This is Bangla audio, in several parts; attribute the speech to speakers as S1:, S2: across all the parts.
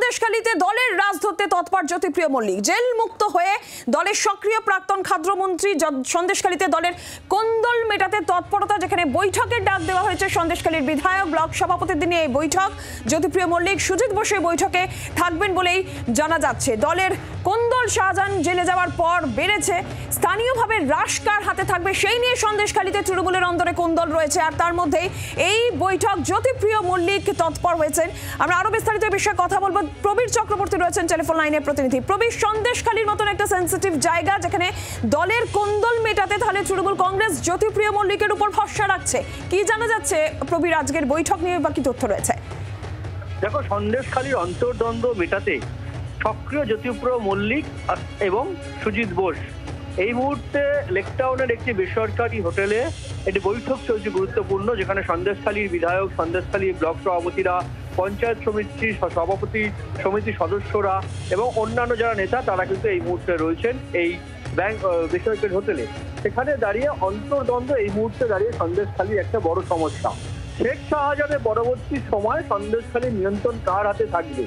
S1: সন্দেশখালীতে দলের রাজ ধরতে তৎপর জ্যোতিপ্রিয় মল্লিক। জেল মুক্ত হয়ে দলের সক্রিয় প্রাক্তন খাদ্যমন্ত্রী সন্দেশখালীতে দলের কোন্দল মেটাতে তৎপরতা, যেখানে বৈঠকের ডাক দেওয়া হয়েছে সন্দেশখালীর বিধায়ক ব্লক সভাপতির দিনে এই বৈঠক। জ্যোতিপ্রিয় মল্লিক, সুজিত বোস বৈঠকে থাকবেন বলেই জানা যাচ্ছে। দলের কোন্দল শাহজাহান জেলে যাওয়ার পর বেড়েছে, স্থানীয়ভাবে রাশ কার হাতে থাকবে সেই নিয়ে সন্দেশখালীতে তৃণমূলের অন্তরে কোন্দল রয়েছে। আর তার মধ্যেই এই বৈঠক, জ্যোতিপ্রিয় মল্লিক তৎপর হয়েছেন। আমরা আরো বিস্তারিত বিষয়ে কথা বলবো। প্রবীর চক্রবর্তী রয়েছেন টেলিফোন লাইনে প্রতিনিধি। প্রবীর, সন্দেশখালীর মতন একটা সেন্সিটিভ জায়গা যেখানে দলের কোন্দল মেটাতে তাহলে তৃণমূল কংগ্রেস জ্যোতিপ্রিয় মল্লিকের উপর ভরসা রাখছে, কি জানা যাচ্ছে প্রবীর আজকের বৈঠক নিয়ে বা কি তথ্য রয়েছে?
S2: দেখো, সন্দেশখালীর অন্তর্দ্বন্দ্ব মেটাতে সক্রিয় জ্যোতিপ্রিয় মল্লিক এবং সুজিত বোস এই মুহূর্তে লেকটাউনের একটি বেসরকারি হোটেলে একটি বৈঠক চলছে গুরুত্বপূর্ণ, যেখানে সন্দেশখালীর বিধায়ক, সন্দেশখালীর ব্লক সভাপতিরা, পঞ্চায়েত সমিতির সভাপতি সমিতির সদস্যরা এবং অন্যান্য যারা নেতা তারা কিন্তু এই মুহূর্তে রয়েছেন এই বেসরকারি হোটেলে। সেখানে দাঁড়িয়ে অন্তর্দ্বন্দ্ব এই মুহূর্তে দাঁড়িয়ে সন্দেশখালীর একটা বড় সমস্যা। শেখ শাহজাহানের পরবর্তী সময় সন্দেশখালীর নিয়ন্ত্রণ কার হাতে থাকবে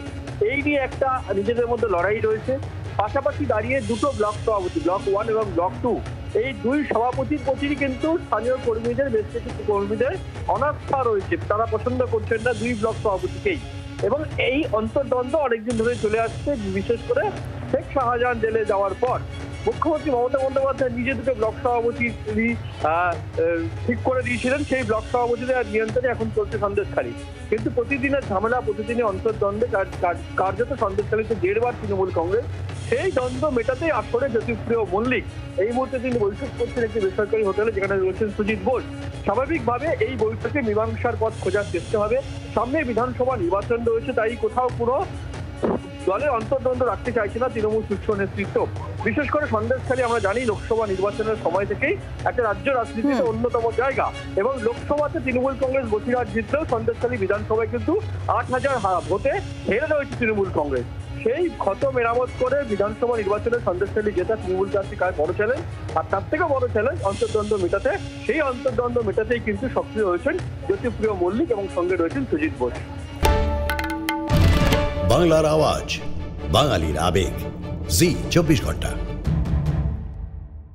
S2: এই নিয়ে একটা নিজেদের মধ্যে লড়াই রয়েছে। পাশাপাশি দাঁড়িয়ে দুটো ব্লক সভাপতি, ব্লক 1 এবং ব্লক 2, এই দুই সভাপতির প্রতি কিন্তু স্থানীয় কর্মীদের, বেশ কিছু কর্মীদের অনাস্থা রয়েছে। তারা পছন্দ করছেন না দুই ব্লক সভাপতিকেই, এবং এই অন্তর্দ্বন্দ্ব অনেকদিন ধরে চলে আসছে। বিশেষ করে শেখ শাহজাহান জেলে যাওয়ার পর মুখ্যমন্ত্রী মমতা বন্দ্যোপাধ্যায় নিজে দুটো ব্লক সভাপতি ঠিক করে দিয়েছিলেন। সেই ব্লক সভাপতিদের নিয়ন্ত্রণে এখন চলছে সন্দেশখালী। কিন্তু প্রতিদিনের ঝামেলা, প্রতিদিনের অন্তর্দ্বন্দ্বে কার্যত সন্দেশখালীতে জেরবার তৃণমূল কংগ্রেস। সেই দ্বন্দ্ব মেটাতেই আসলে জ্যোতিপ্রিয় মল্লিক এই মুহূর্তে তিনি বৈঠক করছেন একটি বেসরকারি হোটেলে, যেখানে রয়েছেন সুজিত বোস। স্বাভাবিকভাবে এই বৈঠকে মীমাংসার পথ খোঁজার চেষ্টা হবে। সামনে বিধানসভা নির্বাচন রয়েছে, তাই কোথাও কোনো দলের অন্তর্দ্বন্দ্ব রাখতে চাইছে না তৃণমূল শীর্ষ নেতৃত্ব। বিশেষ করে সন্দেশখালী আমরা জানি লোকসভা নির্বাচনের সময় থেকেই একটা রাজ্য রাজনীতিতে অন্যতম জায়গা, এবং লোকসভাতে তৃণমূল কংগ্রেস বসিরহাট জিতলেও সন্দেশখালী বিধানসভায় কিন্তু 8,000 ভোটে হেরে রয়েছে তৃণমূল কংগ্রেস। সেই ক্ষত মেরামত করে বিধানসভা নির্বাচনে সন্দেশখালী জেতা তৃণমূল প্রার্থী কার বড় চ্যালেঞ্জ, আর তার থেকে বড় চ্যালেঞ্জ অন্তর্দ্বন্দ্ব মেটাতে। সেই অন্তর্দ্বন্দ্ব মেটাতেই কিন্তু সক্রিয় হয়েছেন জ্যোতিপ্রিয় মল্লিক এবং সঙ্গে রয়েছেন সুজিত বোস।
S3: বাংলার আওয়াজ, বাঙালির আবেগ, জি 24 ঘন্টা।